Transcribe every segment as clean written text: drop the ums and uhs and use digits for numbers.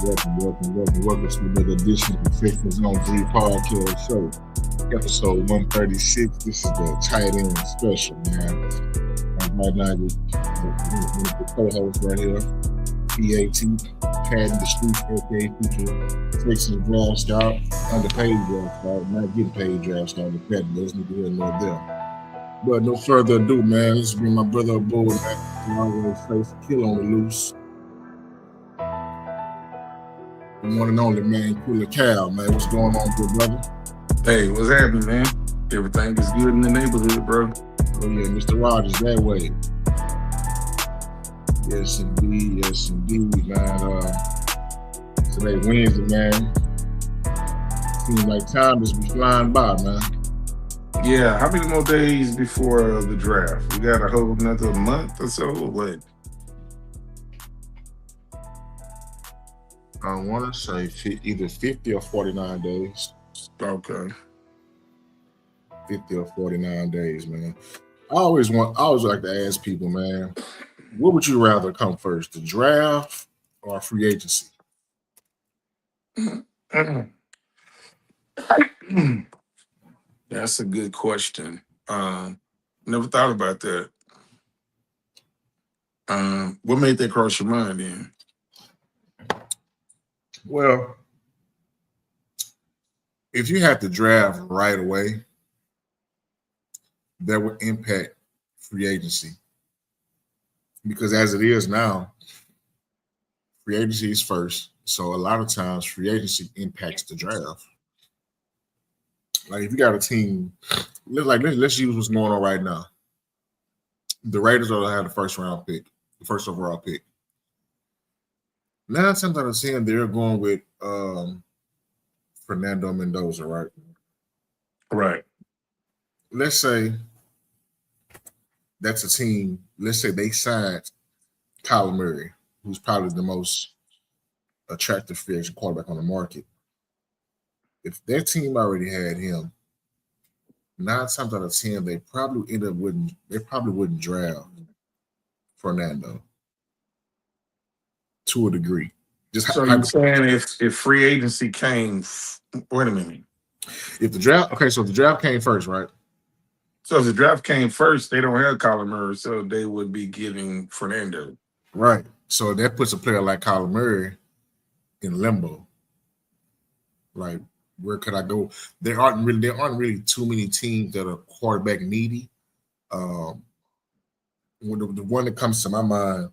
Welcome to another edition of the Texans on 3 podcast show. Episode 136. This is the tight end special, man. Right now, the co-host right here, PAT, Patting the Streets, aka future Texans draft scout, underpaid draft scout, not getting paid draft scout, the Pat, but it's neither here nor there. But no further ado, man, this has been my brother aboard, man. I always face a kill on the loose. The one and only man, Cooler Cal, man. What's going on, good brother? Hey, what's happening, man? Everything is good in the neighborhood, bro. Oh yeah, Mr. Rogers, that way. Yes indeed, man. Today Wednesday, man. Seems like time just be flying by, man. Yeah, how many more days before the draft? We got a whole another month or so, or what? I want to say either 50 or 49 days. Okay. 50 or 49 days, man. I always like to ask people, man, what would you rather come first, the draft or free agency? That's a good question. Never thought about that. What made that cross your mind then? Well, if you had to draft right away, that would impact free agency. Because as it is now, free agency is first. So a lot of times free agency impacts the draft. Like if you got a team, let's use what's going on right now. The Raiders are have the first round pick, the first overall pick. 9 times out of 10, they're going with Fernando Mendoza, right? Right. Let's say that's a team. Let's say they signed Kyler Murray, who's probably the most attractive free agent quarterback on the market. If their team already had him, 9 times out of 10, they probably wouldn't draft Fernando to a degree. So you're saying if free agency came, wait a minute. If the draft came first, right? So if the draft came first, they don't have Kyler Murray, so they would be getting Fernando. Right. So that puts a player like Kyler Murray in limbo. Like, where could I go? There aren't really too many teams that are quarterback needy. The one that comes to my mind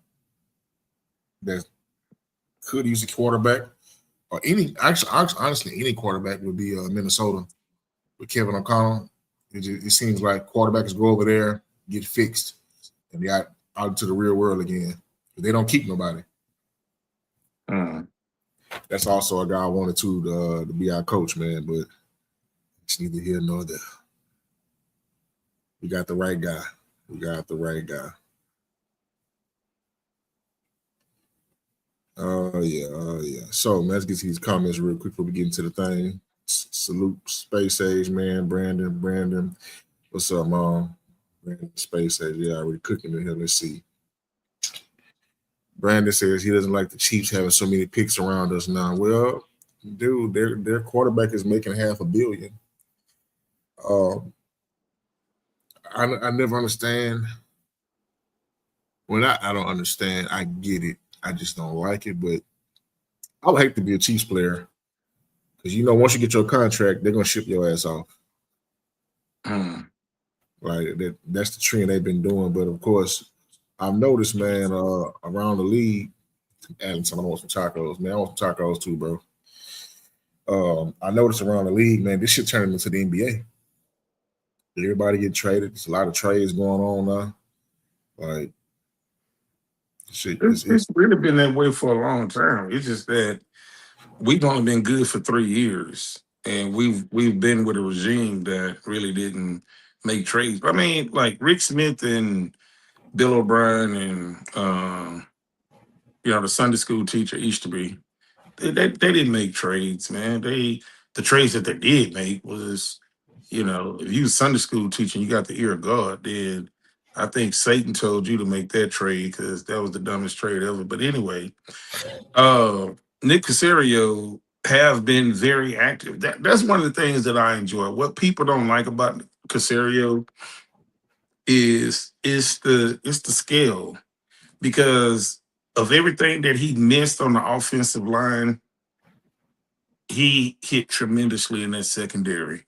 that could use a quarterback, or honestly, any quarterback would be Minnesota with Kevin O'Connell. It seems like quarterbacks go over there, get fixed, and they out into the real world again. They don't keep nobody. That's also a guy I wanted to be our coach, man, but it's neither here nor there. We got the right guy. Oh yeah. So let's get to these comments real quick before we get into the thing. Salute Space Age, man. Brandon. What's up, Mom? Brandon, Space Age. Yeah, already cooking in here. Let's see. Brandon says he doesn't like the Chiefs having so many picks around us now. Well, dude, their quarterback is making $500 million. I never understand. Well, I don't understand. I get it. I just don't like it. But I would hate to be a Chiefs player because once you get your contract, they're gonna ship your ass off. Like that's the trend they've been doing. But of course, I've noticed, man, around the league, and I want some tacos. Man, I want some tacos too, bro. I noticed around the league, man, this shit turning into the NBA. Everybody get traded. There's a lot of trades going on now. Like, shit, it's really been that way for a long time. It's just that we've only been good for 3 years, and we've been with a regime that really didn't make trades. I mean, like Rick Smith and Bill O'Brien and the Sunday school teacher Easterby, they didn't make trades, man. The trades that they did make was, if you was Sunday school teacher and you got the ear of God, then I think Satan told you to make that trade because that was the dumbest trade ever. But anyway, Nick Casario have been very active. That's one of the things that I enjoy. What people don't like about Casario is the scale because of everything that he missed on the offensive line. He hit tremendously in that secondary,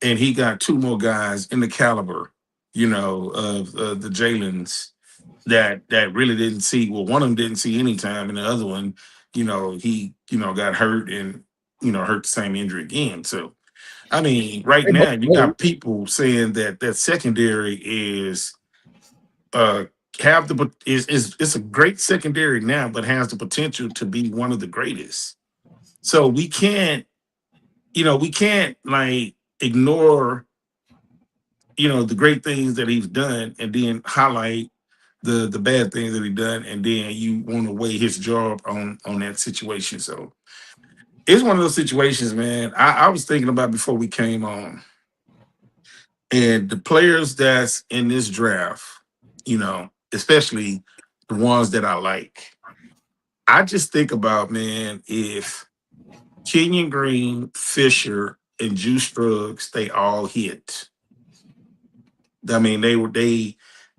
and he got two more guys in the caliber, of the Jalen's that really didn't see. Well, one of them didn't see any time, and the other one, he got hurt and hurt the same injury again. So I mean, right They both now you old. got people saying that secondary is uh have the is it's a great secondary now, but has the potential to be one of the greatest. So we can't like ignore the great things that he's done and then highlight the bad things that he done, and then you want to weigh his job on that situation. So it's one of those situations, man. I was thinking about before we came on, and the players that's in this draft, especially the ones that I like. I just think about, man, if Kenyon Green, Fisher, and Juice Scruggs, they all hit. I mean,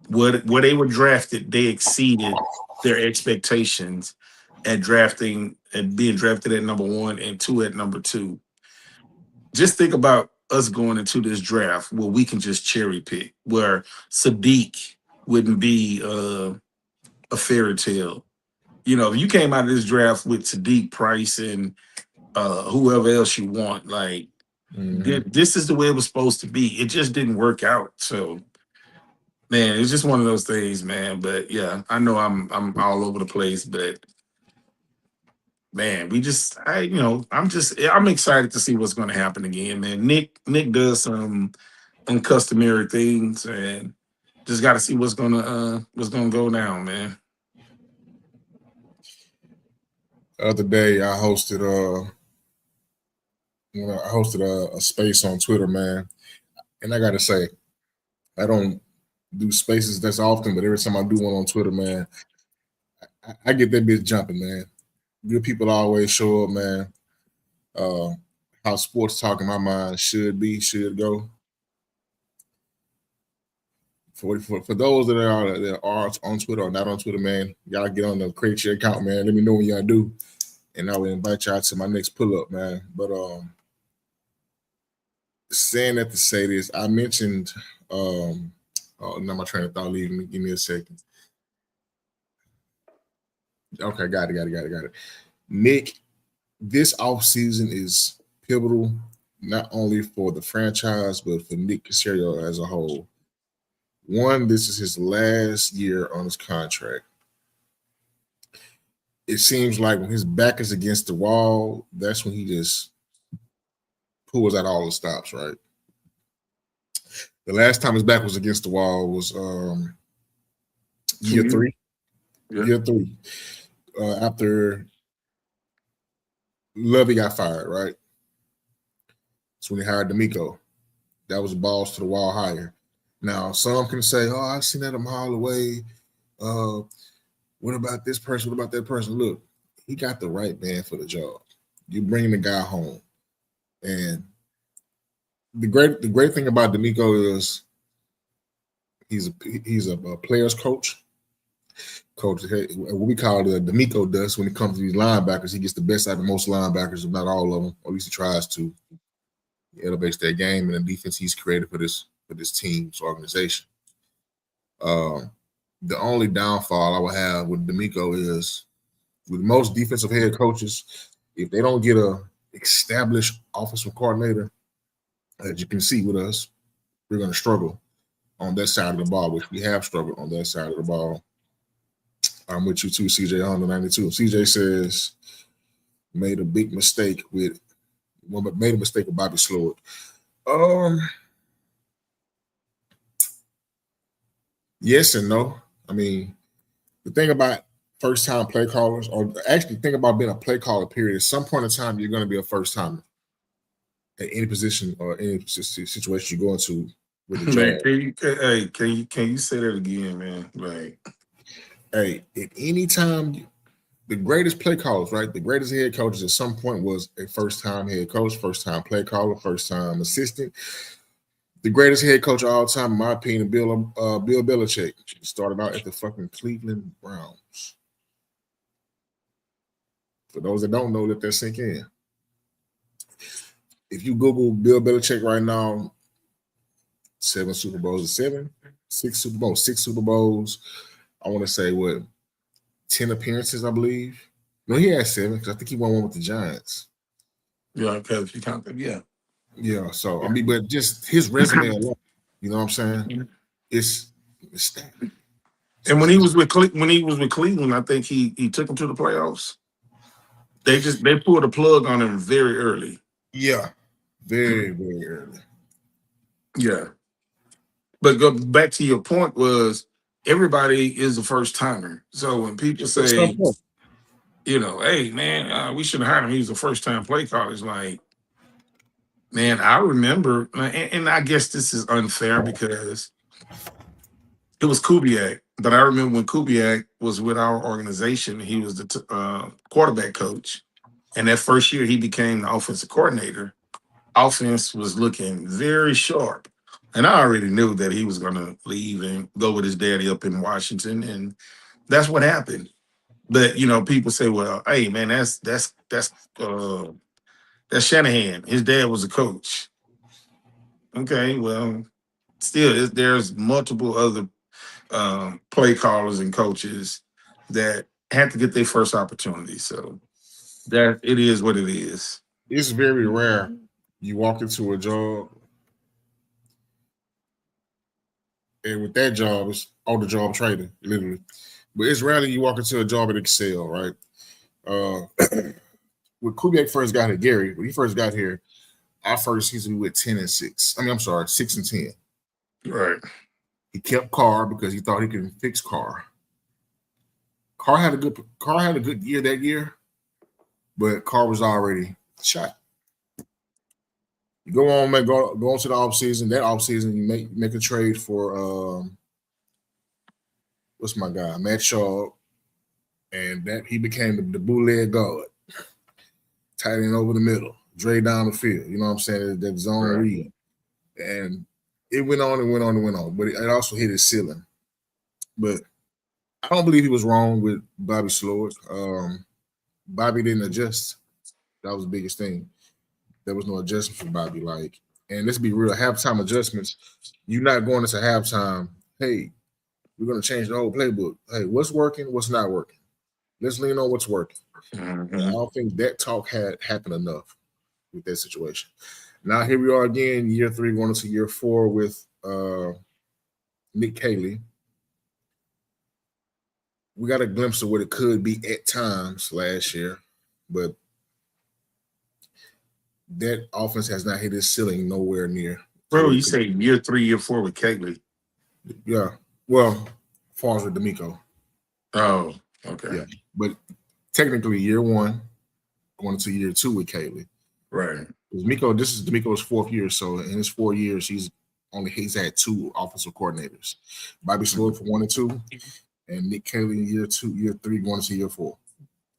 where they were drafted, they exceeded their expectations at drafting and being drafted at number one and two at number two. Just think about us going into this draft where we can just cherry pick, where Sadiq wouldn't be a fairy tale. If you came out of this draft with Sadiq Price and whoever else you want, like Mhm. this is the way it was supposed to be. It just didn't work out. So man, it's just one of those things, man. But yeah, I know I'm all over the place, but man, I'm excited to see what's going to happen again, man. Nick does some uncustomary things, and just got to see what's gonna go down, man. The other day, I hosted a space on Twitter, man, and I gotta say, I don't do spaces that's often, but every time I do one on Twitter, man, I get that bitch jumping, man. Good people always show up, man. Uh, how sports talk in my mind should go. For those that are on Twitter or not on Twitter, man, y'all get on the create your account, man. Let me know when y'all do, and I will invite y'all to my next pull up, man. But saying that to say this, I mentioned oh, now my train of thought leaving me. Give me a second. Okay, got it. Nick, this offseason is pivotal not only for the franchise but for Nick Casario as a whole. One, this is his last year on his contract. It seems like when his back is against the wall, that's when he just pulls out all the stops, right? The last time his back was against the wall was To year you, three. yeah. Year three. After Lovey got fired, right? That's when he hired D'Amico. That was balls to the wall hire. Now, some can say, oh, I've seen that a mile away. Uh, what about this person? What about that person? Look, he got the right man for the job. You bringing the guy home. And the great thing about D'Amico is he's a player's coach. Coach, what we call the D'Amico dust when it comes to these linebackers. He gets the best out of most linebackers, if not all of them, or at least he tries to. He elevates their game and the defense he's created for this team's organization. Um, the only downfall I would have with D'Amico is with most defensive head coaches, if they don't get a established offensive coordinator, as you can see with us, we're going to struggle on that side of the ball, which we have struggled on that side of the ball. I'm with you too, CJ 192. CJ says made a big mistake with made a mistake with Bobby Sloyd. Um, yes and no. I mean, the thing about first time play callers, or actually think about being a play caller, period, at some point in time, you're going to be a first timer at any position or any situation you go into with a Man, job. can you say that again, man? Like, Hey, at any time, The greatest play callers, right? The greatest head coaches at some point was a first time head coach, first time play caller, first time assistant. The greatest head coach of all time, in my opinion, Bill Belichick. He started out at the fucking Cleveland Browns. For those that don't know, let that sink in. If you Google Bill Belichick right now, 7 Super Bowls, six Super Bowls, 6 Super Bowls. I want to say what 10 appearances, I believe. No, he had 7 because I think he won one with the Giants. Yeah, because you count them. Yeah. Yeah, so I mean, but just his resume alone, you know what I'm saying? It's, it's stacked. And when he was with Cleveland, I think he took them to the playoffs. They pulled a plug on him very early. Yeah, very very early. Yeah. But go back to your point was everybody is a first timer. So when people At some say, point, hey man, we should have hired him. He was a first time play caller. It's like, man, I remember, and I guess this is unfair because it was Kubiak. But I remember when Kubiak was with our organization, he was the quarterback coach. And that first year he became the offensive coordinator. Offense was looking very sharp. And I already knew that he was going to leave and go with his daddy up in Washington. And that's what happened. But, people say, well, hey, man, uh, that's Shanahan. His dad was a coach. Okay, well, still, there's multiple other play callers and coaches that had to get their first opportunity. So that it is what it is. it's very rare you walk into a job and with that job, it's on the job training, literally. But it's rarely you walk into a job at Excel, right? Uh, when Kubiak first got here, Gary, when he first got here, our first season we went 10-6. I mean, I'm sorry, 6-10. Right. He kept Carr because he thought he could fix Carr. Carr had a good year that year, but Carr was already shot. You go on, man, go on to the offseason. That offseason, you make a trade for what's my guy, Matt Shaw, and that he became the bootleg guard, tight end over the middle, Dre down the field. You know what I'm saying? That zone Right. read, and it went on and went on and went on. But it also hit his ceiling. But I don't believe he was wrong with Bobby Slowick. Bobby didn't adjust. That was the biggest thing. There was no adjustment for Bobby. Like, and let's be real, halftime adjustments. You're not going into halftime. Hey, we're gonna change the whole playbook. Hey, what's working? What's not working? Let's lean on what's working. And I Mhm. don't think that talk had happened enough with that situation. Now here we are again, year 3, going into year 4 with Nick Caley. We got a glimpse of what it could be at times last year, but that offense has not hit its ceiling nowhere near to Bro, what you it could. say year 3, year 4 with Kegley. Yeah. Well, as far as with D'Amico, Oh, okay. yeah. But technically, year 1 going into year 2 with Caley. Right. Miko, this is D'Amico's 4th year, so in his 4 years, he's had 2 offensive coordinators. Bobby Sloyd for 1 and 2, and Nick Caley in year 3, going into year 4.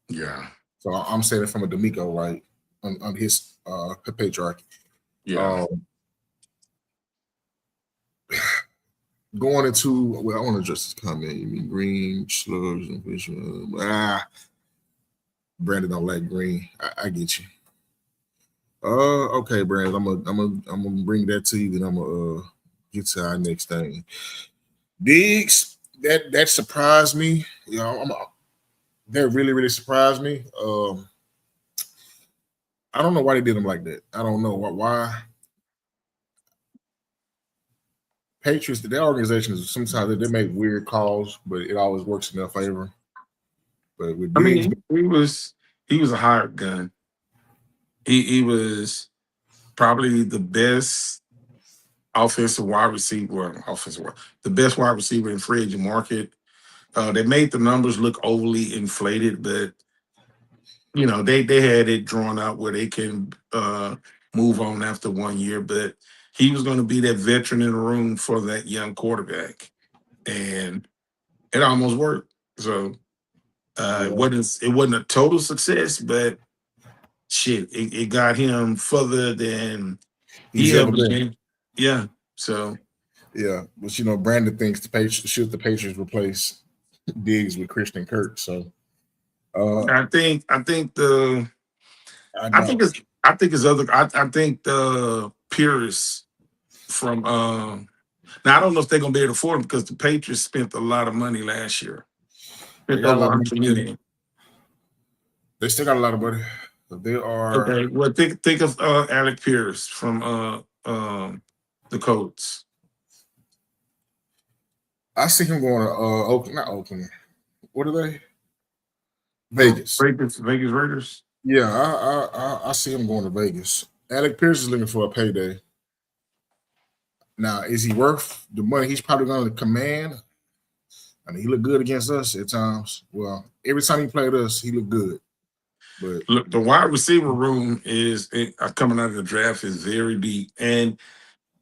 Yeah. So I'm saying it from a D'Amico, right, on his patriarchy. Yeah. Um, going into, well, I want to address this comment. You mean green slugs and fish? Brandon don't like green. I get you. Okay, Brandon. I'm gonna bring that to you. Then I'm gonna get to our next thing. Diggs, that surprised me. You know, that really surprised me. I don't know why they did him like that. I don't know why. Patriots, their organizations sometimes they make weird calls, but it always works in their favor. But with I Diggs, mean, he was a hired gun. He was probably the best offensive wide receiver, the best wide receiver in free agent market. They made the numbers look overly inflated, but they had it drawn out where they can move on after 1 year. But he was going to be that veteran in the room for that young quarterback, and it almost worked. So It Yeah, wasn't a total success, but shit, it got him further than he's he ever ever been. been. Yeah. So Yeah, but Brandon thinks the Patriots should the Patriots replace Diggs with Christian Kirk. So uh, I I think doubt. it's I think it's other I think the Pierce from now I don't know if they're gonna be able to afford him because the Patriots spent a lot of money last year. They Spent got a over lot of money too. 100 million. They still got a lot of money. But they are. Okay, well think of Alec Pierce from the Colts. I see him going to Oakland, not Oakland. What are they? Vegas. Vegas Raiders. Yeah, I see him going to Vegas. Alec Pierce is looking for a payday. Now, is he worth the money he's probably going to command? I mean, he looked good against us at times. Well, every time he played us, he looked good. But Look, the wide receiver room coming out of the draft is very deep. And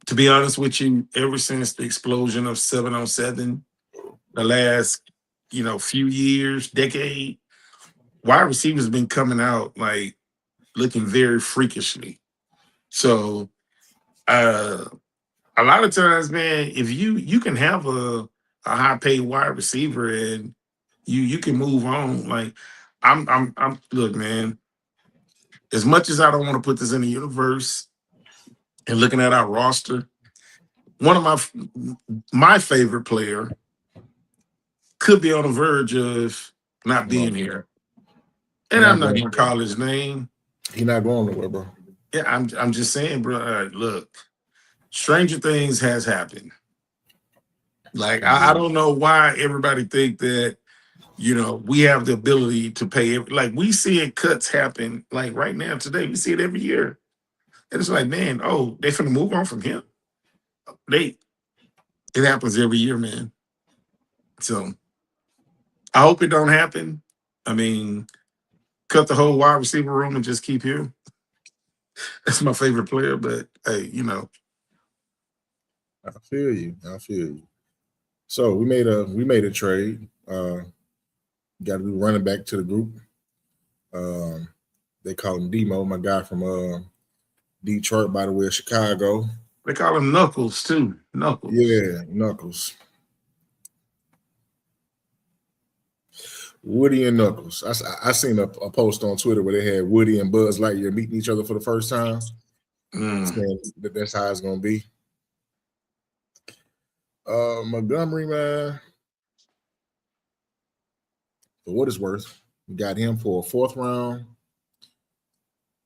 to be honest with you, ever since the explosion of 7-on-7, the last, few years, decade, wide receivers been coming out like looking very freakishly. So uh a lot of times, man, if you can have a high paid wide receiver and you can move on. Like I'm look, man, as much as I don't want to put this in the universe and looking at our roster, one of my favorite player could be on the verge of not no, being here. he's And I'm not not going. gonna call his name. He's not going nowhere, bro. Yeah, I'm just saying, bro. Look, stranger things has happened. Like I don't know why everybody think that we have the ability to pay. Like we see it cuts happen. Like right now today, we see it every year, and it's like, man, oh, they finna move on from him. They It happens every year, man. So I hope it don't happen. I mean, cut the whole wide receiver room and just keep him. That's my favorite player, but hey, I feel you. I feel you. So we made a trade. Got a new running back to the group. Um, they call him Demo, my guy from Detroit, by the way, Chicago. they call him Knuckles too. Knuckles. Yeah, Knuckles. Woody and Knuckles. I seen a post on Twitter where they had Woody and Buzz Lightyear meeting each other for the first time, Mm, saying that that's how it's gonna be. Montgomery, man, for what it's worth, we got him for a fourth round.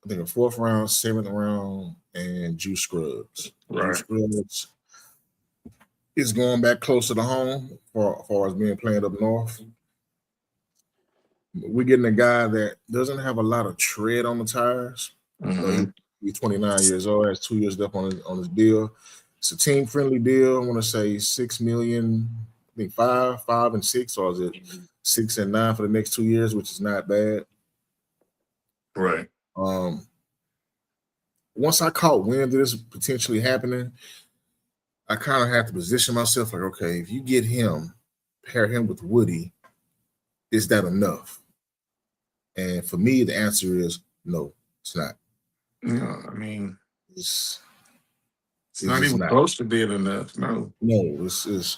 I think a fourth round, seventh round, and Juice Scrubs. Juice right. Scrubs is going back closer to home for far as being playing up north. We're getting a guy that doesn't have a lot of tread on the tires. Hmm. He's 29 years old, has 2 years left on his deal. It's a team friendly deal. I want to say 6 million, I think five and six, or is it 6 and 9 for the next 2 years, which is not bad. Right. Um, once I caught wind of this potentially happening, I kind of have to position myself like, okay, if you get him, pair him with Woody, is that enough? And for me, the answer is no, it's not. Yeah, I mean, It's it's it's not just even not. close to being enough. No. No, it's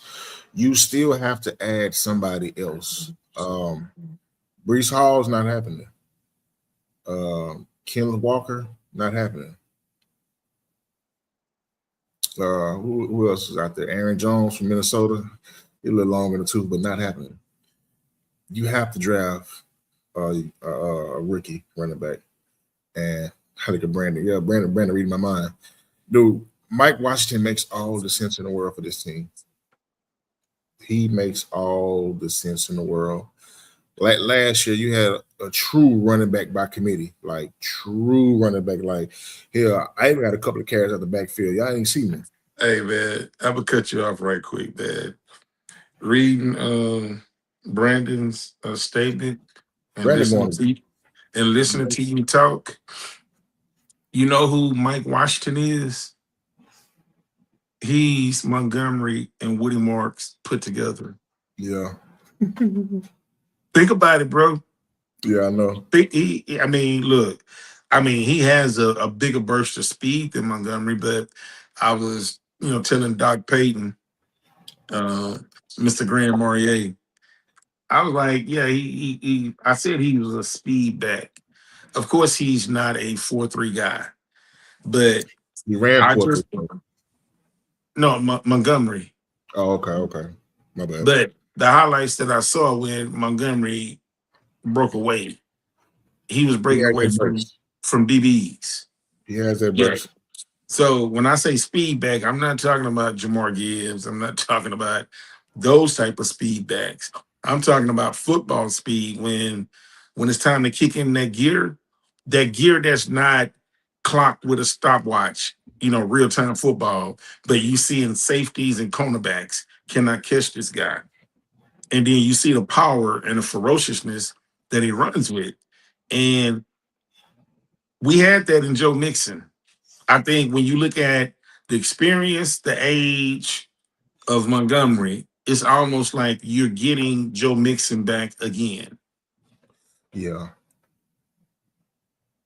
you still have to add somebody else. Brees Hall's not happening. Kenneth Walker, not happening. Who else is out there? Aaron Jones from Minnesota. He a little longer in the tooth, but not happening. You have to draft a rookie running back. And I look at Brandon. Yeah, Brandon reading my mind. Dude, Mike Washington makes all the sense in the world for this team. He makes all the sense in the world. Like last year, you had a true running back by committee, like true running back. Like, hell, I even got a couple of carries out the backfield. Y'all ain't see me. Hey man, I'm gonna cut you off right quick, man. Reading Brandon's statement and Brandon listening going to you and listening to you talk. You know who Mike Washington is? He's Montgomery and Woody Marks put together. yeah. Think about it, bro. Yeah, I know. I mean, look, I mean, he has a bigger burst of speed than Montgomery, but I was, telling Doc Payton, uh, Mr. Graham Morier, I was like, yeah, I said he was a speed back. Of course, he's not a 4-3 guy, but He ran I for it. just, no, Montgomery. Oh, okay, okay. My bad. But the highlights that I saw when Montgomery broke away, he was He breaking has away that from burst. DBs. He has that Yeah. burst. So when I say speed back, I'm not talking about Jamar Gibbs. I'm not talking about those type of speed backs. I'm talking about football speed when it's time to kick in that gear that's not clocked with a stopwatch, real time football, but you see in safeties and cornerbacks cannot catch this guy. And then you see the power and the ferociousness that he runs with. And we had that in Joe Mixon. I think when you look at the experience, the age of Montgomery, it's almost like you're getting Joe Mixon back again. Yeah.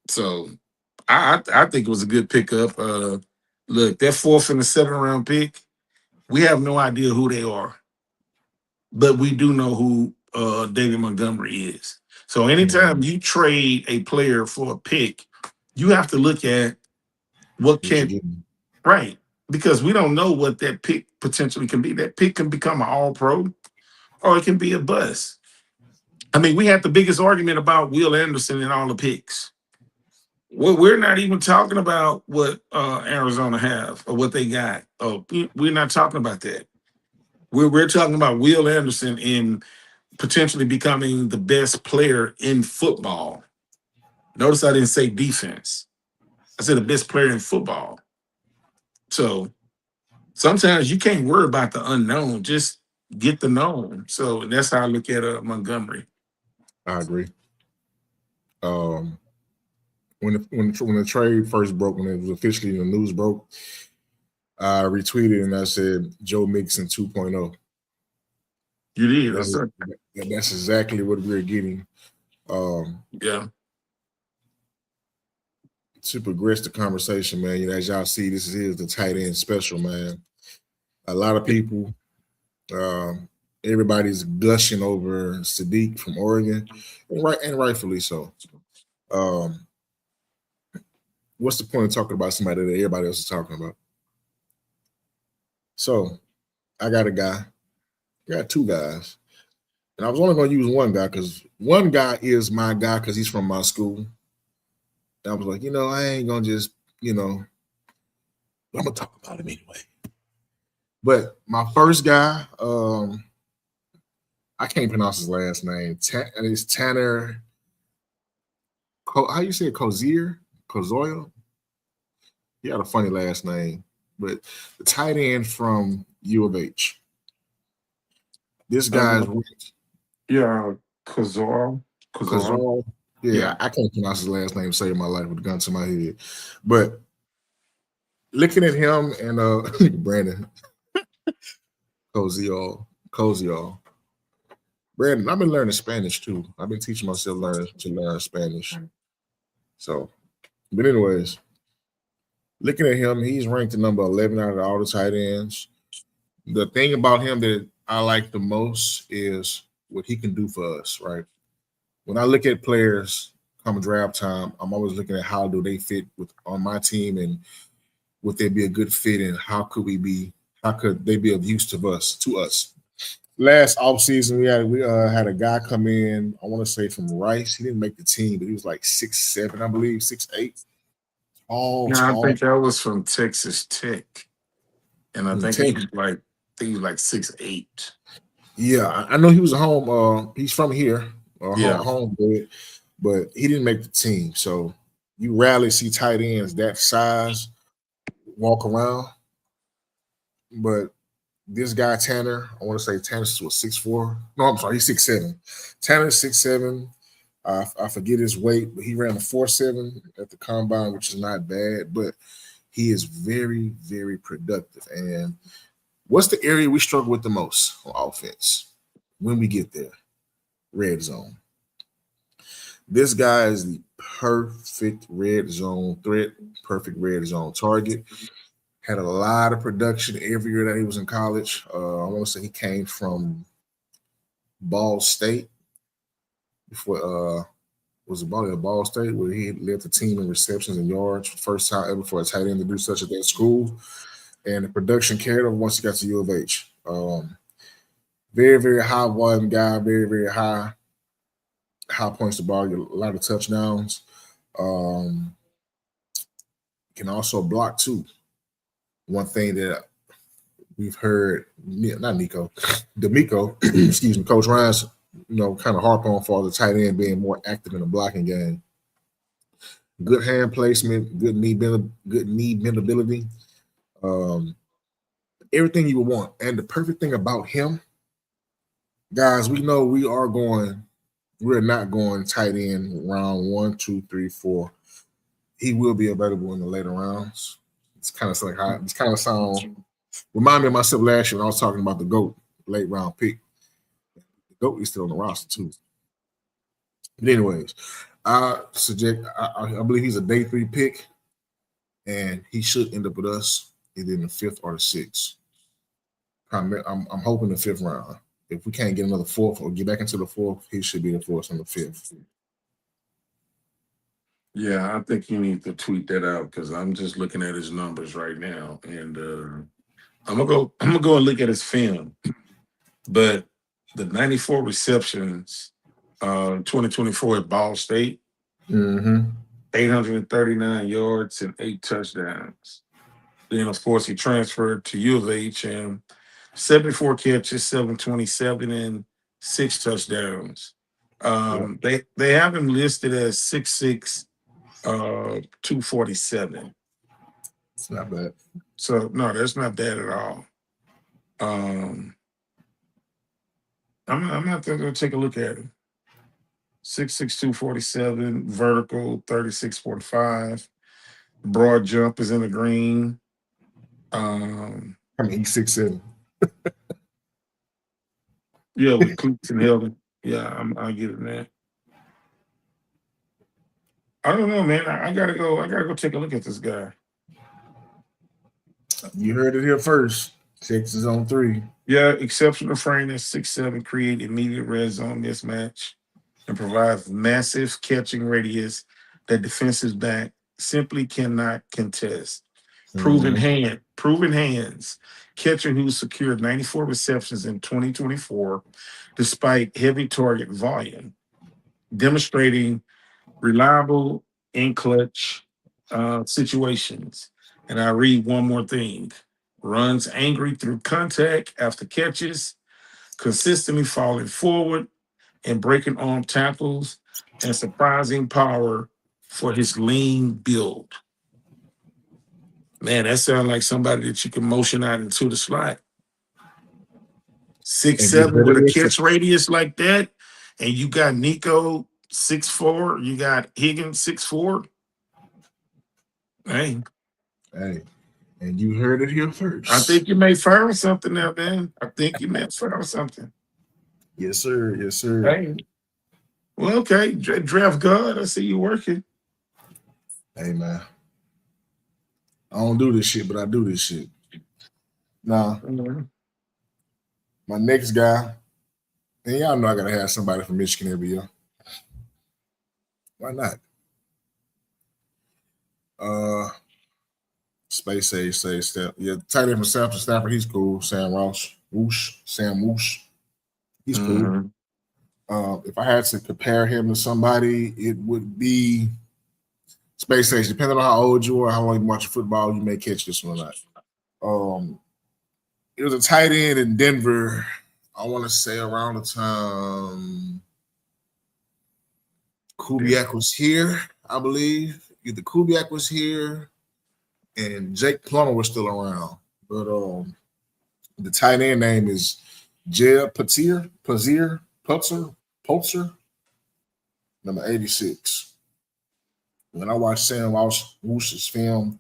So I think it was a good pickup. Look, that fourth and the seventh round pick, we have no idea who they are, but we do know who David Montgomery is. So anytime Mhm. you trade a player for a pick, you have to look at what What you can getting? right, because we don't know what that pick potentially can be. That pick can become an all pro or it can be a bust. I mean, we had the biggest argument about Will Anderson and all the picks. Well, we're not even talking about what Arizona have or what they got. Oh, we're not talking about that. We're talking about Will Anderson in potentially becoming the best player in football. Notice I didn't say defense. I said the best player in football. So sometimes you can't worry about the unknown. Just get the known. So that's how I look at Montgomery. I agree. Um, when the trade first broke, when it was officially the news broke, I retweeted and I said Joe Mixon 2.0. You did. That's that's exactly what we're getting. Um, Yeah. to progress the conversation, man. As y'all see, this is the tight end special, man. A lot of people, um, everybody's gushing over Sadiq from Oregon, and rightfully so. Um, what's the point of talking about somebody that everybody else is talking about? So I got a guy, I got two guys, and I was only going to use one guy because one guy is my guy because he's from my school. And I was like, I ain't gonna just, I'm gonna talk about him anyway. But my first guy, I can't pronounce his last name. And it's Tanner. How you say it? Kozoyo? He had a funny last name, but the tight end from U of H. This guy's Um, yeah. Kazor. Kazor. Kazal. Yeah, Yeah. I can't pronounce his last name to save my life with a gun to my head. But looking at him and Brandon Koziol. Brandon, I've been learning Spanish too. I've been teaching myself to learn Spanish. So, but anyways, looking at him, he's ranked at number 11 out of all the tight ends. The thing about him that I like the most is what he can do for us, right? When I look at players come draft time, I'm always looking at how do they fit with on my team and would they be a good fit and how could they be of use to us. Last offseason, we had a guy come in, I want to say from Rice. He didn't make the team, but he was like 6'7", I believe, 6'8". Yeah, I Tall think that was from Texas Tech. And I from think he Tech. was like, he was like 6'8". Yeah, I know he was a home. He's from here, Yeah. home bred, but he didn't make the team. So you rarely see tight ends that size walk around. But this guy Tanner, I want to say Tanner's was 6'4". No, I'm sorry, he's 6'7". Tanner's 6'7". I forget his weight, but he ran a 4.7 at the combine, which is not bad. But he is very, very productive. And what's the area we struggle with the most on offense when we get there? red zone. This guy is the perfect red zone threat, perfect red zone target. Had a lot of production every year that he was in college. I want to say he came from Ball State before was about at Ball State where he led the team in receptions and yards. First time ever for a tight end to do such at that school. And the production carried over once he got to U of H. Very, very high volume guy, very, very high points to ball, get a lot of touchdowns. Um, can also block too. One thing that we've heard, not Nico, D'Amico, excuse me, Coach Ryan's, kind of harp on for the tight end being more active in the blocking game. Good hand placement, good knee bendability, um, everything you would want. And the perfect thing about him, guys, we know we're not going tight end round 1, 2, 3, 4. He will be available in the later rounds. It's kind of sound remind me of myself last year when I was talking about the GOAT late round pick. The GOAT is still on the roster too. But anyways, I believe he's a day 3 pick, and he should end up with us either in the 5th or the 6th. I'm hoping the 5th round. If we can't get another 4th or get back into the 4th, he should be the 4th on the 5th. Yeah, I think you need to tweet that out because I'm just looking at his numbers right now, and I'm gonna go and look at his film. But the 94 receptions, 2024 at Ball State, 839 yards and 8 touchdowns. Then of course he transferred to U of H and 74 catches, 727 and 6 touchdowns. They have him listed as 6'6", 247. It's not bad. So no, that's not bad at all. I'm not going to take a look at him. 6'6", 247, vertical 36.5. Broad jump is in the green. He's 6'7". Yeah, with cleats and Hilton. Yeah, I get it, man. I don't know, man. I gotta go take a look at this guy. You heard it here first. Texas on 3. Yeah, exceptional frame at 6'7", create immediate red zone mismatch and provides massive catching radius that defensive back simply cannot contest. Proven hands. Catcher who secured 94 receptions in 2024 despite heavy target volume, demonstrating reliable in clutch situations. And I read one more thing. Runs angry through contact after catches, consistently falling forward and breaking arm tackles, and surprising power for his lean build. Man, that sounds like somebody that you can motion out into the slot. 6'7" with a catch radius like that, and you got Nico 6'4", you got Higgins 6'4". Hey, and you heard it here first. I think you may find something there, man. I think you may find something. Yes, sir. Yes, sir. Hey. Well, okay, draft God. I see you working. Hey, man. I don't do this shit, but I do this shit. Now, my next guy, and y'all know I gotta have somebody from Michigan every year. Why not? Space Age says that. Yeah, tight end from South Stafford, he's cool. Sam Woosh. He's cool. If I had to compare him to somebody, it would be Space Age. Depending on how old you are, how long you watch football, you may catch this one or not. It was a tight end in Denver. I want to say around the time Kubiak was here, I believe. Either Kubiak was here and Jake Plummer was still around. But the tight end name is Jeb Putzer, number 86. When I watch Sam Woosh's film,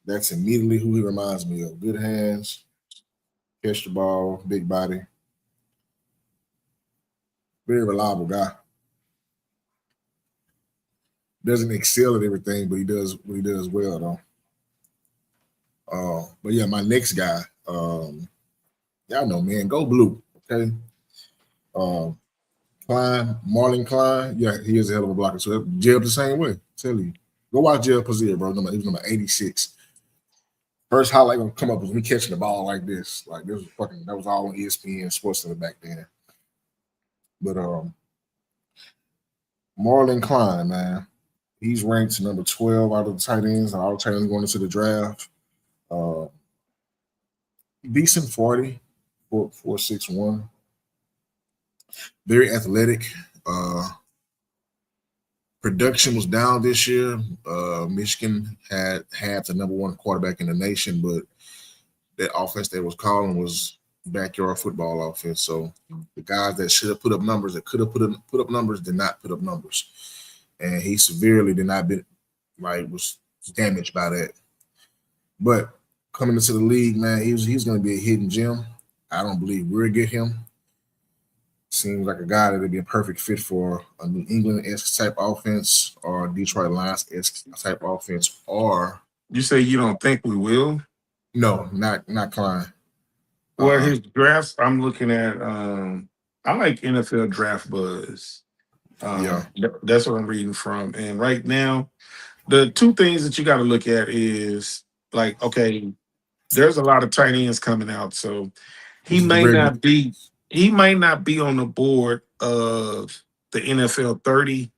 that's immediately who he reminds me of. Good hands, catch the ball, big body. Very reliable guy. Doesn't excel at everything, but he does what he does well though. But yeah, my next guy, y'all know, man, go blue. Okay. Um, Klein, Marlon Klein, yeah, he is a hell of a blocker. So Jeb the same way. Tell you. Go watch Jeb Pazier, bro. He was number 86. First highlight gonna come up was me catching the ball like this. Like this was fucking that was all on ESPN Sports Center back then. But Marlon Klein, man, he's ranked number 12 out of the tight ends, and all the tight ends going into the draft. Uh, Decent 40, 4.61. Very athletic. Production was down this year. Michigan had the number one quarterback in the nation, but that offense they was calling was backyard football offense. So the guys that should have put up numbers, that could have put up numbers, did not put up numbers, and he severely did not be like was damaged by that. But coming into the league, man, he's going to be a hidden gem. I don't believe we'll get him. Seems like a guy that would be a perfect fit for a New England esque type offense or Detroit Lions esque type offense, or You say you don't think we will? no, not Klein. Well, his drafts, I'm looking at. I like NFL Draft Buzz. Yeah, That's what I'm reading from. And right now, the two things that you got to look at is like, okay, there's a lot of tight ends coming out, so he he's may very good. not be he might not be on the board of the NFL 30.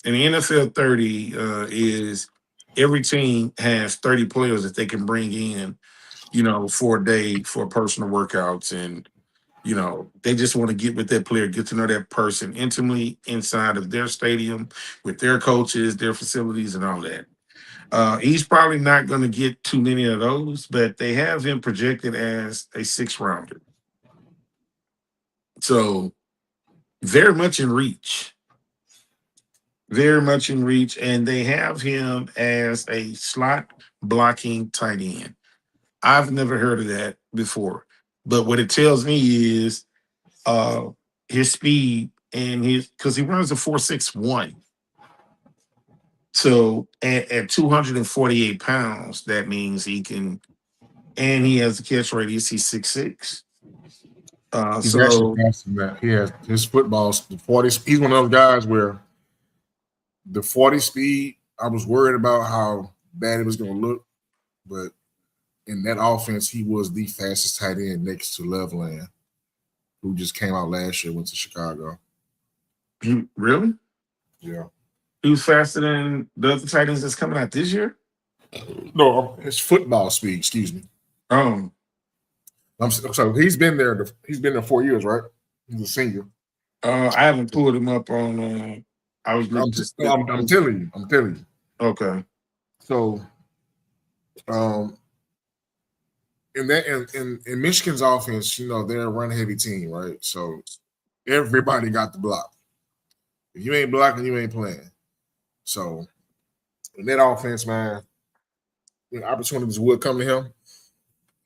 And the NFL 30 is every team has 30 players that they can bring in, for a day for personal workouts. And, they just want to get with that player, get to know that person intimately inside of their stadium with their coaches, their facilities, and all that. He's probably not going to get too many of those, but they have him projected as a 6 rounder. So very much in reach. Very much in reach. And they have him as a slot blocking tight end. I've never heard of that before. But what it tells me is uh his speed and his because he runs a 4.61. So at 248 pounds, that means he can, and he has a catch radius, he's 6'6". He's actually So faster than that. He has his footballs, the 40. He's one of those guys where the 40 speed, I was worried about how bad it was going to look, but in that offense, he was the fastest tight end next to Loveland, who just came out last year, went to Chicago. really? Yeah. He was faster than the other tight ends that's coming out this year? No, his football speed, excuse me. Um, So he's been there. He's been there 4 years, right? He's a senior. I haven't pulled him up on. I was I'm, just I'm, I'm telling you. I'm telling you. okay. So, um, in Michigan's offense, they're a run heavy team, right? So everybody got the block. If you ain't blocking, you ain't playing. So in that offense, man, when opportunities would come to him,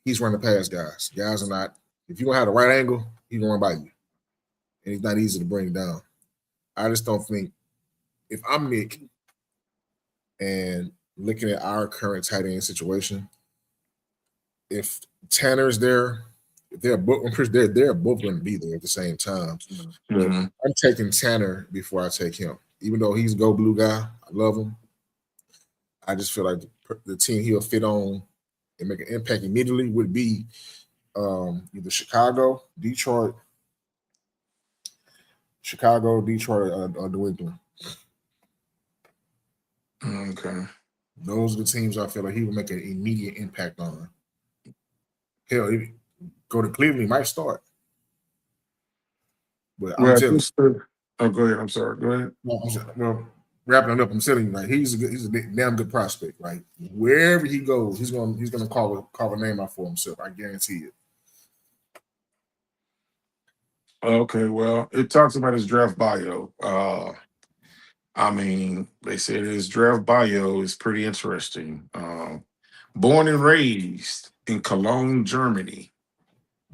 he's running past guys. Guys are not. If you don't have the right angle, he's gonna run by you, and he's not easy to bring down. I just don't think if I'm Nick and looking at our current tight end situation, if Tanner's there, if they're both, I'm pretty they're both going to be there at the same time. But Mm-hmm. I'm taking Tanner before I take him, even though he's a go blue guy. I love him. I just feel like the team he'll fit on and make an impact immediately would be either Chicago, Detroit, or New England. Okay. Those are the teams I feel like he will make an immediate impact on. Hell, if he go to Cleveland, he might start. But I'm Well, telling you, oh, go ahead. I'm sorry. Go ahead. well, wrapping it up, I'm telling you, like he's a damn good prospect. Like wherever he goes, he's gonna call a name out for himself. I guarantee it. Okay. Well, it talks about his draft bio. I mean, they said his draft bio is pretty interesting. Born and raised in Cologne, Germany.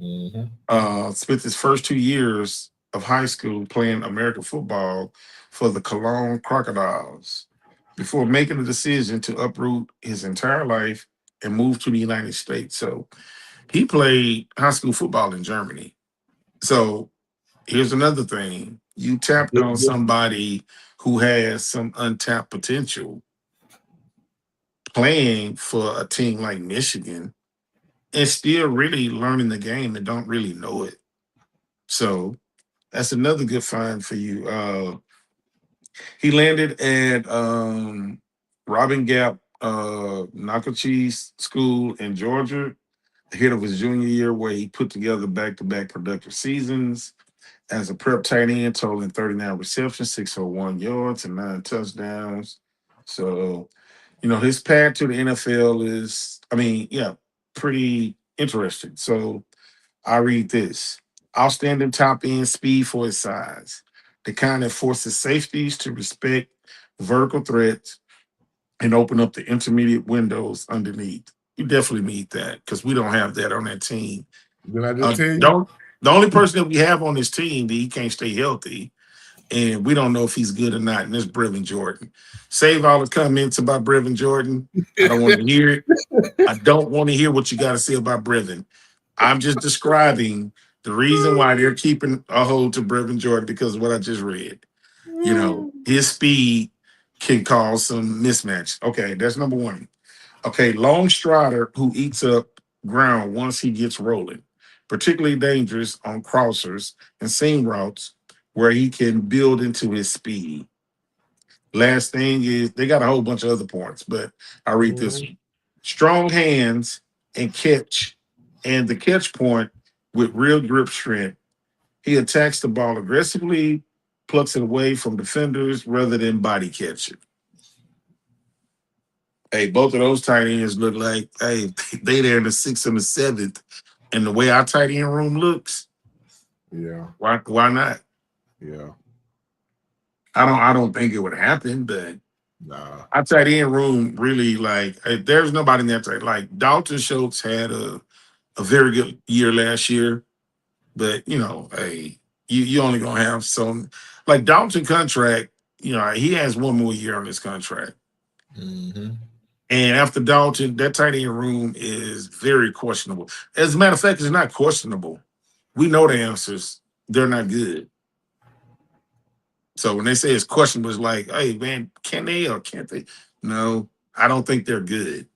Mm-hmm. Spent his first 2 years of high school playing American football for the Cologne Crocodiles before making the decision to uproot his entire life and move to the United States. So he played high school football in Germany. So here's another thing. You tapped on somebody who has some untapped potential playing for a team like Michigan and still really learning the game and don't really know it. So that's another good find for you. He landed at Robin Gap Nakacheese School in Georgia ahead of his junior year, where he put together back-to-back productive seasons as a prep tight end, totaling 39 receptions, 601 yards, and 9 touchdowns. So, his path to the NFL is, yeah, pretty interesting. So I read this. Outstanding top end speed for his size. The kind that forces safeties to respect vertical threats and open up the intermediate windows underneath. You definitely need that because we don't have that on that team. Did I just tell you? Don't the only person that we have on this team that he can't stay healthy, and we don't know if he's good or not, and that's Brevin Jordan. Save all the comments about Brevin Jordan. I don't want to hear it. I don't want to hear what you got to say about Brevin. I'm just describing the reason why they're keeping a hold to Brevin Jordan because of what I just read. His speed can cause some mismatch. Okay, that's number one. Okay, long strider who eats up ground once he gets rolling, particularly dangerous on crossers and seam routes where he can build into his speed. Last thing is they got a whole bunch of other points, but I read this one. Strong hands and catch, and the catch point with real grip strength. He attacks the ball aggressively, plucks it away from defenders rather than body catch it. Hey, both of those tight ends look like they there in the sixth and the seventh. And the way our tight end room looks, Yeah, why not? yeah, I don't think it would happen, but nah. our tight end room really there's nobody in that tight. Like Dalton Schultz had a very good year last year, but hey, you only gonna have some like Dalton contract, he has one more year on his contract. Mm-hmm. And after Dalton, that tight end room is very questionable. As a matter of fact, it's not questionable. We know the answers. They're not good. So when they say it's questionable, it's like, hey, man, can they or can't they? No, I don't think they're good.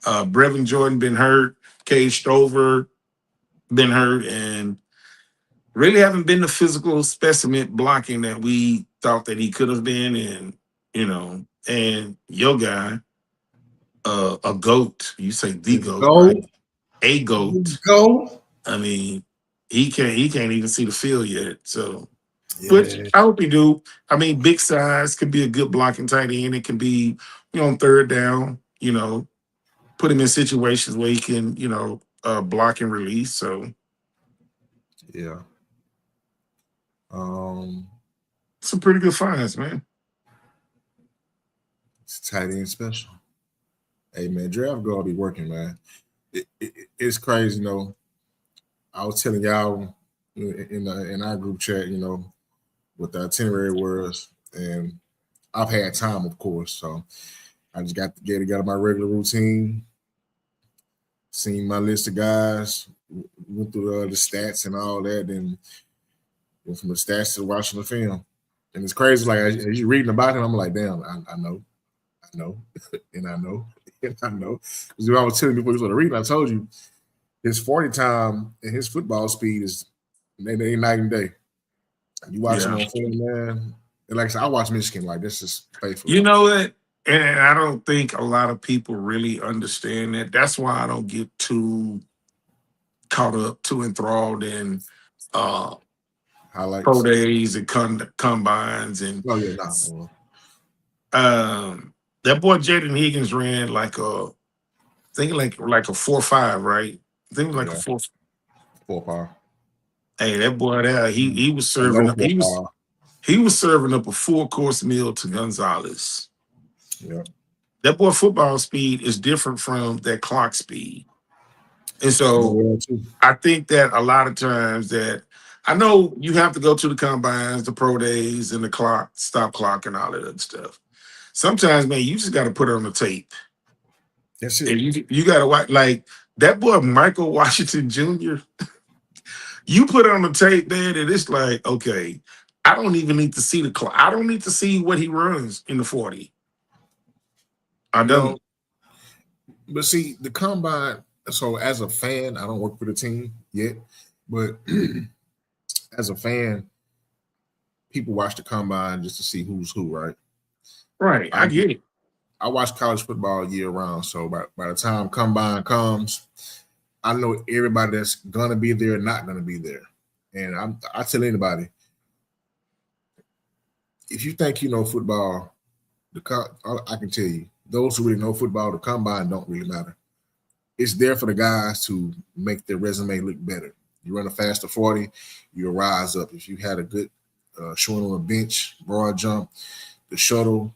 Brevin Jordan been hurt. Cage Stover been hurt. And really haven't been the physical specimen blocking that we thought that he could have been. And your guy, a goat. You say the goat, right? Go, A goat. go. I mean, he can't even see the field yet. So, but Yeah, I hope he do. I mean, big size could be a good blocking tight end. It can be, on third down. Put him in situations where he can, block and release. So, yeah. Um, some pretty good finds, man. it's tight end special. Hey man, draft gonna be working, man. It's crazy, I was telling y'all in our group chat, what the itinerary was, and I've had time, of course, so I just got to get it, got my regular routine, seen my list of guys, went through the stats and all that, and went from the stats to watching the film. And it's crazy, like as you reading about it, I'm like, damn, I know, I know, and I know, and I know. Because I was telling you before you started reading, I told you his 40 time and his football speed is they night and day. You watch him Yeah. on film, man. And like I said, I watch Michigan like this is faithfully. You know what? And I don't think a lot of people really understand that. That's why I don't get too caught up, too enthralled in uh pro Highlights. days and combines and Oh yeah, nah. Well, that boy Jaden Higgins ran thinking like a 4.5, right? I think like a yeah, four. 4 power. Hey, that boy there, he was A serving low up. 4 power. He was serving up a full course meal to Gonzalez. Yeah. That boy football speed is different from that clock speed. And No so well too. I think that a lot of times that I know you have to go to the combines, the pro days, and the clock, stop clock, and all that other stuff. Sometimes, man, you just got to put it on the tape, That's and it. you got to watch like that boy Michael Washington Jr. You put it on the tape, man, and it's like, okay, I don't even need to see the clock. I don't need to see what he runs in the 40. I You know, don't. but see the combine. So as a fan, I don't work for the team yet, but as a fan, people watch the combine just to see who's who, right? Right, I I get it. I watch college football year round, so by the time combine comes, I know everybody that's gonna be there, not gonna be there, and I tell anybody if you think you know football, I can tell you those who really know football, the combine don't really matter. It's there for the guys to make their resume look better. You run a faster 40, you'll rise up. If you had a good showing on a bench, broad jump, the shuttle,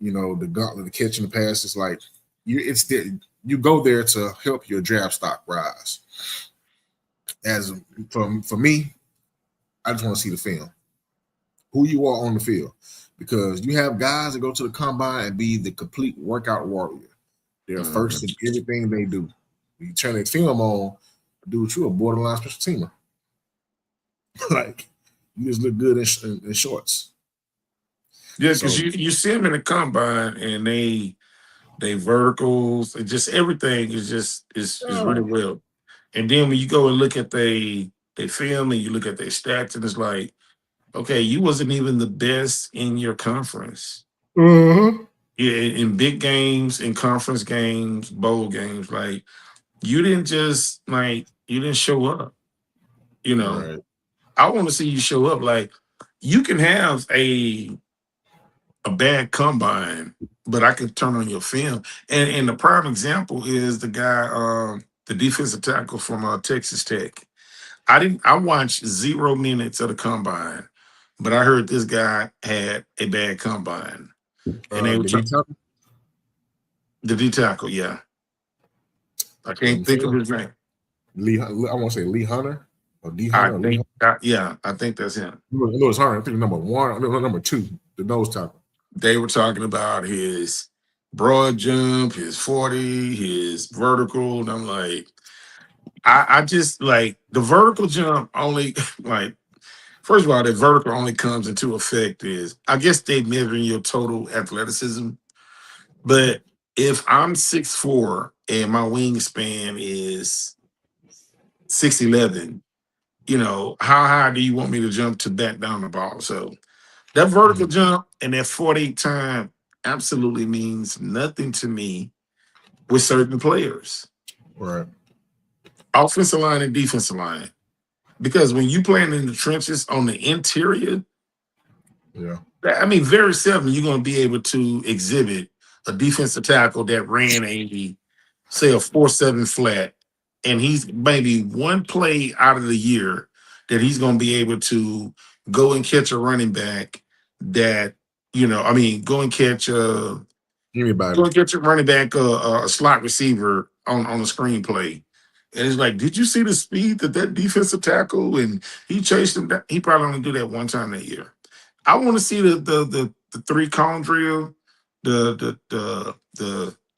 the gauntlet, the catching the passes, like it's there. You go there to help your draft stock rise. As for me, I just want to see the film, who you are on the field, because you have guys that go to the combine and be the complete workout warrior. They're first Mhm. in everything they do. You turn their film on, dude, you're a borderline special teamer. Like you just look good in shorts. Yeah, because So you see them in the combine and they verticals and just everything is really oh, well. And then when you go and look at they film and you look at their stats and it's like, okay, you wasn't even the best in your conference. uh-huh. Yeah, in big games, in conference games, bowl games, like you didn't just like you didn't show up. You know, Right. I want to see you show up. Like you can have a bad combine, but I could turn on your film. And the prime example is the guy, the defensive tackle from Texas Tech. I watched 0 minutes of the combine, but I heard this guy had a bad combine, and they were The D the D tackle. Yeah, I let can't me think of see. his name. Lee, I want to say Lee Hunter or D I Hunter or Lee think, Hunter. yeah, I think that's him. I know it's Hunter. I think number one, no, number two, the nose tackle. They were talking about his broad jump, his 40, his vertical, and I'm like, I just like the vertical jump only like first of all, the vertical only comes into effect is I guess they measuring your total athleticism. But if I'm 6'4" and my wingspan is 6'11", how high do you want me to jump to bat down the ball? So that vertical Mhm. jump and that 40 time absolutely means nothing to me with certain players, Right. offensive line and defensive line. Because when you playing in the trenches on the interior, Yeah. I mean, very seldom you're going to be able to exhibit a defensive tackle that ran say, a 4-7 flat, and he's maybe one play out of the year that he's going to be able to go and catch a running back that, I mean, Anybody. go and catch a running back, a slot receiver on a screenplay. And it's like, did you see the speed that defensive tackle and he chased him down? He probably only do that one time that year. I want to see the 3 cone drill, the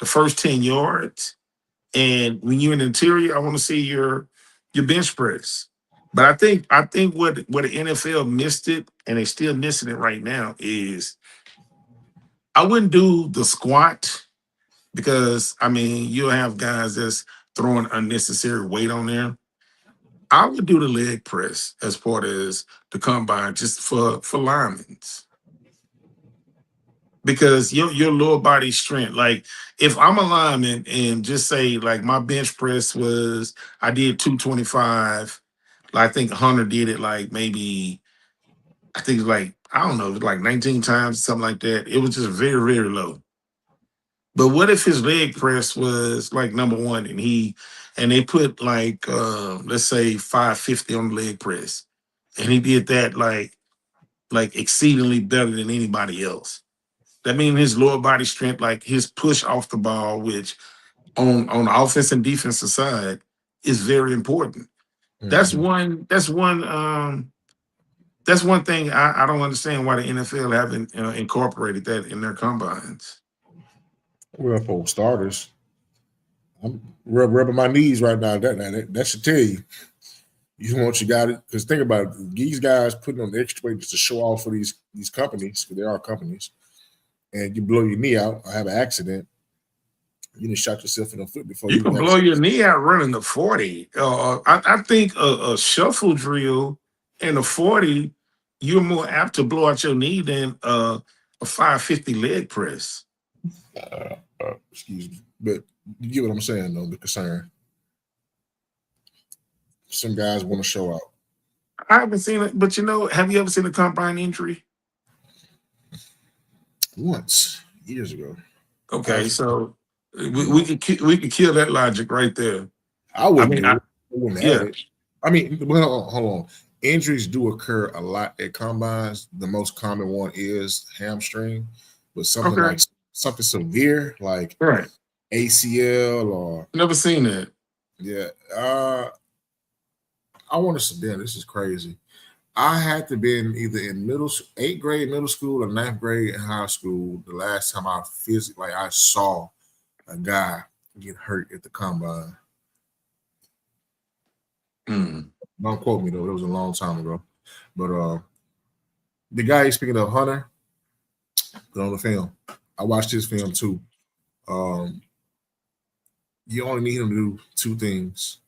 first 10 yards, and when you're in the interior, I want to see your bench press. But I think what the NFL missed it, and they still missing it right now is I wouldn't do the squat because I mean you'll have guys that's throwing unnecessary weight on there. I would do the leg press as part as the combine just for linemen because your lower body strength. Like if I'm a lineman and just say like my bench press was I did 225, like I think Hunter did it like maybe I think it's like I don't know, it was like 19 times, something like that. It was just very, very low. But what if his leg press was like number one and they put like let's say 550 on the leg press and he did that like exceedingly better than anybody else. That means his lower body strength, like his push off the ball, which on the offense and defensive side is very important. That's Mm-hmm. one. That's one. That's one thing I don't understand why the NFL haven't incorporated that in their combines. Well, for starters, I'm rubbing my knees right now. That should tell you. You want you got it because think about it. These guys putting on the extra weight just to show off for these companies because they are companies, and you blow your knee out or have an accident, you done shot yourself in the foot before You you even can got a blow chance. your knee out running the 40. I think a shuffle drill and a 40, you're more apt to blow out your knee than a 550 leg press. Excuse me, but you get what I'm saying though. The concern. Some guys want to show out I haven't seen it, but have you ever seen a combine injury? once years ago. Okay, I've so we no, could kill that logic right there. I I wouldn't mean, do it. I wouldn't add yeah, it. I mean, well, hold on. Injuries do occur a lot at combines. The most common one is hamstring, but something like okay, something severe like right. ACL or Never seen that. yeah. I want to say, damn, this is crazy. I had to been either in eighth grade middle school or ninth grade in high school the last time I physically like I saw a guy get hurt at the combine. Mm, Don't quote me though; it was a long time ago. But the guy he's speaking of, Hunter, put on the film. I watched his film too. Um, you only need him to do two things: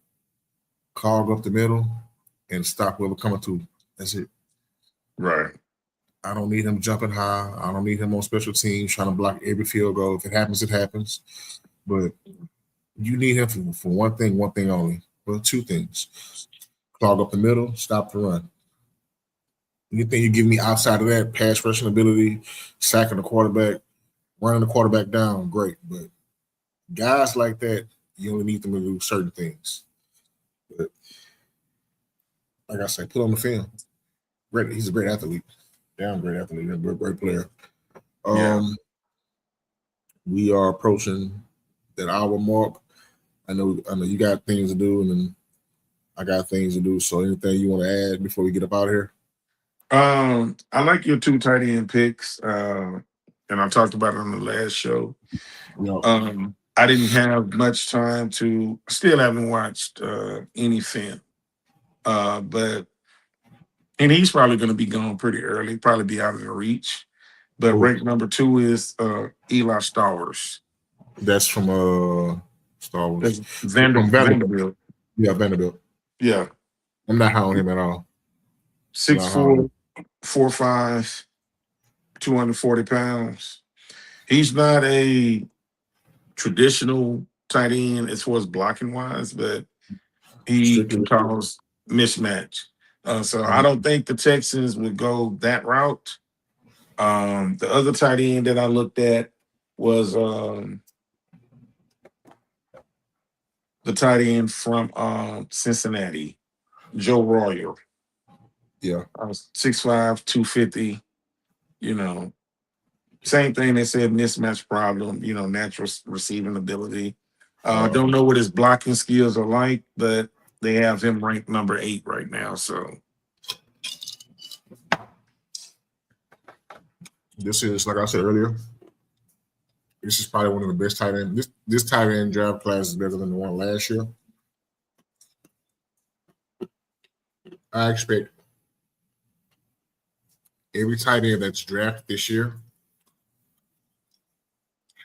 clog up the middle and stop whoever coming through. That's it. right. I don't need him jumping high. I don't need him on special teams trying to block every field goal. If it happens, it happens. But you need him for one thing only. Well, two things: clog up the middle, stop the run. Anything you give me outside of that, pass rushing ability, sacking the quarterback, running the quarterback down, great. But guys like that, you only need them to do certain things. But like I said, put on the film. Great, he's a great athlete. Damn great athlete, a great player. Yeah. Um, we are approaching that hour mark. I know you got things to do, and then I got things to do. So anything you want to add before we get up out of here? I like your two tight end picks, and I talked about it on the last show. You I didn't have much time to. Still haven't watched any film, but and he's probably going to be gone pretty early. Probably be out of the reach. But oh, ranked number two is Eli Stowers. that's from Star Wars. That's From Vanderbilt. Vanderbilt. Yeah, Vanderbilt. Yeah, I'm not high on him at all. six Not high on him. four, 4'5", 240 pounds. He's not a traditional tight end as far as blocking wise, but he Strictly can receiver. cause mismatch. So I Mhm. don't think the Texans would go that route. The other tight end that I looked at was the tight end from Cincinnati, Joe Royer. Yeah. 6'5", 250. You know, same thing they said mismatch problem, natural receiving ability. Uh, Don't know what his blocking skills are like, but they have him ranked number 8 right now. So this is like I said earlier. This is probably one of the best tight end. This tight end draft class is better than the one last year. I expect every tight end that's drafted this year,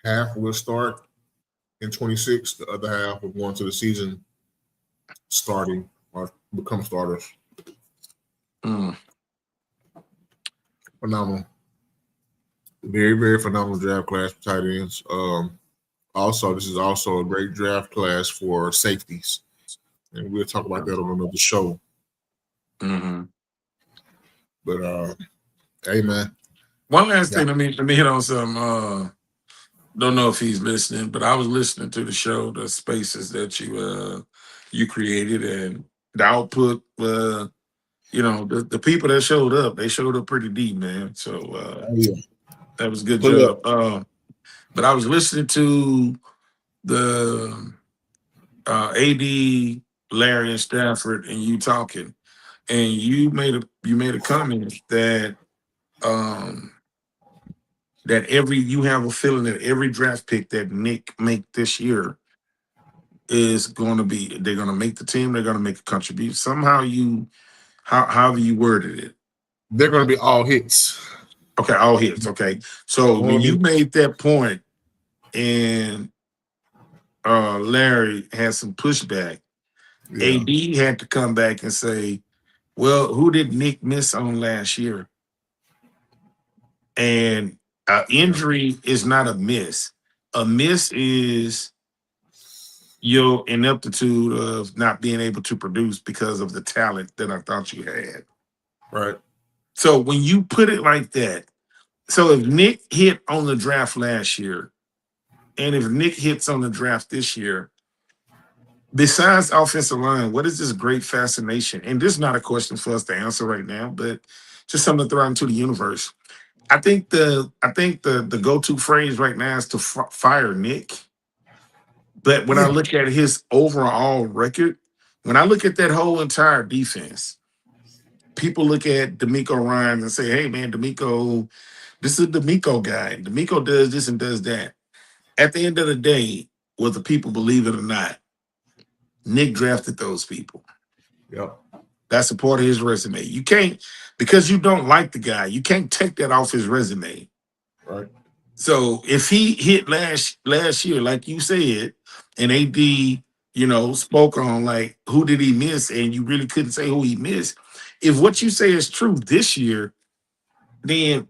half will start in 26. The other half will go into the season starting or become starters. mm, Phenomenal. Very, very phenomenal draft class for tight ends. Also, this is also a great draft class for safeties. And we'll talk about that on another show. mhm. But hey man, One last yeah, thing, let me hit on some. Don't know if he's listening, but I was listening to the show, the spaces that you created, and the output. The people that showed up, they showed up pretty deep, man. So oh, yeah. that was a good Put it job. up. But I was listening to the AD Larry and Stafford and you talking, and you made a comment that um that every you have a feeling that every draft pick that Nick make this year is going to be they're going to make the team, they're going to make a contribution somehow. However you worded it. They're going to be all hits. Okay, all hits. Okay, so when Only, you made that point and Larry had some pushback, yeah, AD had to come back and say, "Well, who did Nick miss on last year?" And yeah, injury is not a miss. A miss is your ineptitude of not being able to produce because of the talent that I thought you had. right. So when you put it like that, so if Nick hit on the draft last year, and if Nick hits on the draft this year, besides offensive line, what is this great fascination? And this is not a question for us to answer right now, but just something to throw out into the universe. I think the go-to phrase right now is to fire Nick. But when I Yeah, look at his overall record, when I look at that whole entire defense, people look at D'Amico Ryan and say, "Hey, man, D'Amico, this is a D'Amico guy. D'Amico does this and does that." At the end of the day, whether people believe it or not, Nick drafted those people. yep, That's a part of his resume. You can't, because you don't like the guy, you can't take that off his resume. right. So if he hit last year, like you said, and AD, spoke on like who did he miss, and you really couldn't say who he missed. If what you say is true this year, then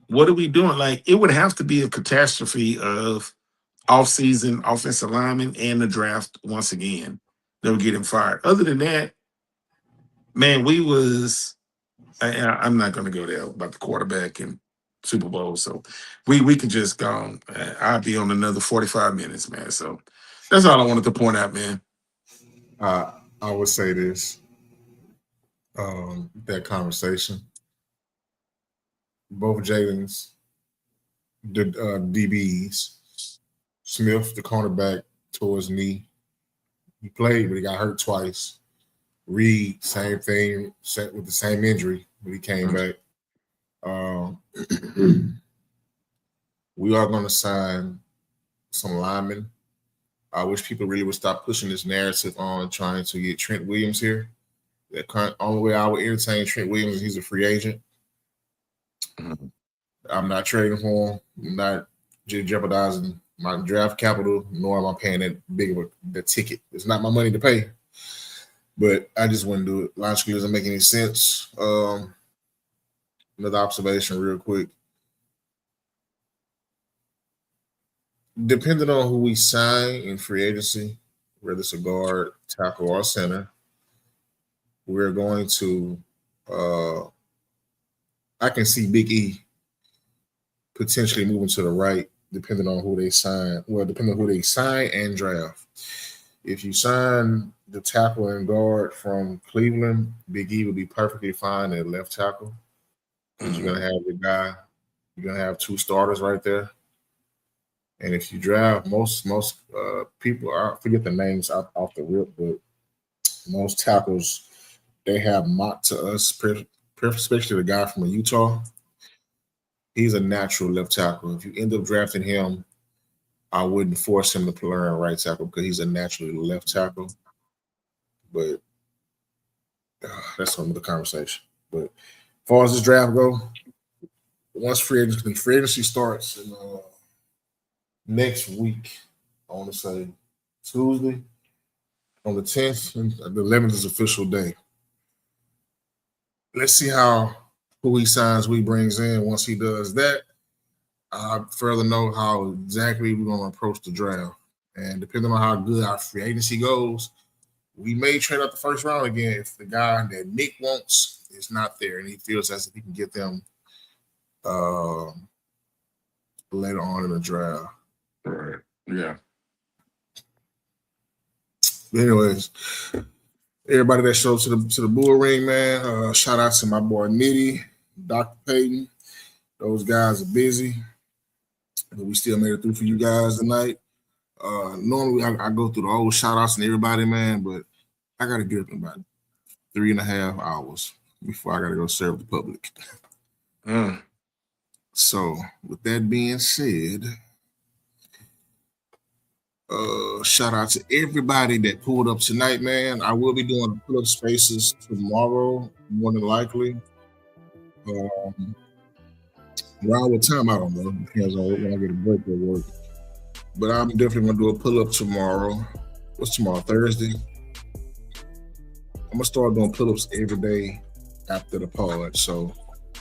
what are we doing? Like it would have to be a catastrophe of offseason offensive lineman and the draft once again that would get him fired. Other than that, man, I'm not going to go there about the quarterback and Super Bowl. So we can just go on. I'll be on another 45 minutes, man. So that's all I wanted to point out, man. Uh, I would say this. That conversation. Both Jalen's the DBs. Smith, the cornerback, tore his knee. He played, but he got hurt twice. Reed, same thing, set with the same injury, but he came back. Um, we are going to sign some linemen. I wish people really would stop pushing this narrative on trying to get Trent Williams here. The only way I would entertain Trent Williams is he's a free agent. Mhm. I'm not trading for him. I'm not jeopardizing my draft capital, nor am I paying that big of the ticket. It's not my money to pay, but I just wouldn't do it. Logically, doesn't make any sense. Another observation, real quick. Depending on who we sign in free agency, whether it's a guard, tackle, or center, we're going to. I can see Big E potentially moving to the right, depending on who they sign. Well, depending on who they sign and draft. If you sign the tackle and guard from Cleveland, Big E would be perfectly fine at left tackle because you're Mhm. gonna have the guy. You're gonna have two starters right there. And if you draft most people, I forget the names off the rip, but most tackles they have mocked to us, especially the guy from Utah. He's a natural left tackle. If you end up drafting him, I wouldn't force him to learn right tackle because he's a naturally left tackle. But that's another conversation. But as far as this draft go, once free agency starts in, next week, I want to say Tuesday on the 10th, and the 11th is official day. Let's see how who he signs, who he brings in. Once he does that, I further know how exactly we're going to approach the draft. And depending on how good our free agency goes, we may trade up the first round again if the guy that Nick wants is not there and he feels as if he can get them uh, later on in the draft. Right. Yeah. But anyways, everybody that showed to the bull ring, man. Shout out to my boy Nitty, Dr. Payton. Those guys are busy, but we still made it through for you guys tonight. Normally I go through the old shout outs and everybody, man, but I gotta get up in about 3.5 hours before I gotta go serve the public. Mm. So with that being said, shout out to everybody that pulled up tonight, man. I will be doing pull-up spaces tomorrow, more than likely. Um, around what time I don't know. Depends on when I get a break at work. But I'm definitely gonna do a pull-up tomorrow. What's tomorrow? Thursday. I'm gonna start doing pull-ups every day after the pod. So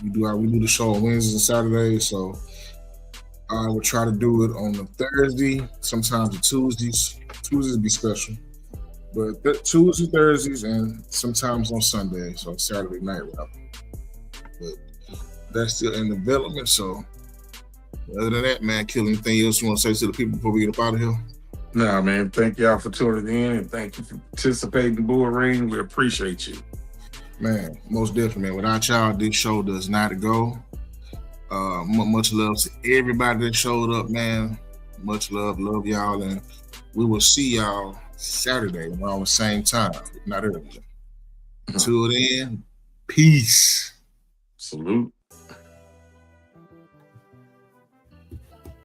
we do the show on Wednesdays and Saturdays. So I will try to do it on a Thursday, sometimes the Tuesdays. Tuesdays be special. But Tuesdays, Thursdays, and sometimes on Sunday, so Saturday night rather. But that's still in development. So other than that, man, Kill, anything else you want to say to the people before we get up out of here? Nah, man. Thank y'all for tuning in and thank you for participating in Bull Ring. We appreciate you. Man, most definitely, man. Without y'all, this show does not go. Much love to everybody that showed up, man. Much love y'all, and we will see y'all Saturday around the same time, if not earlier. Until then, peace. Salute.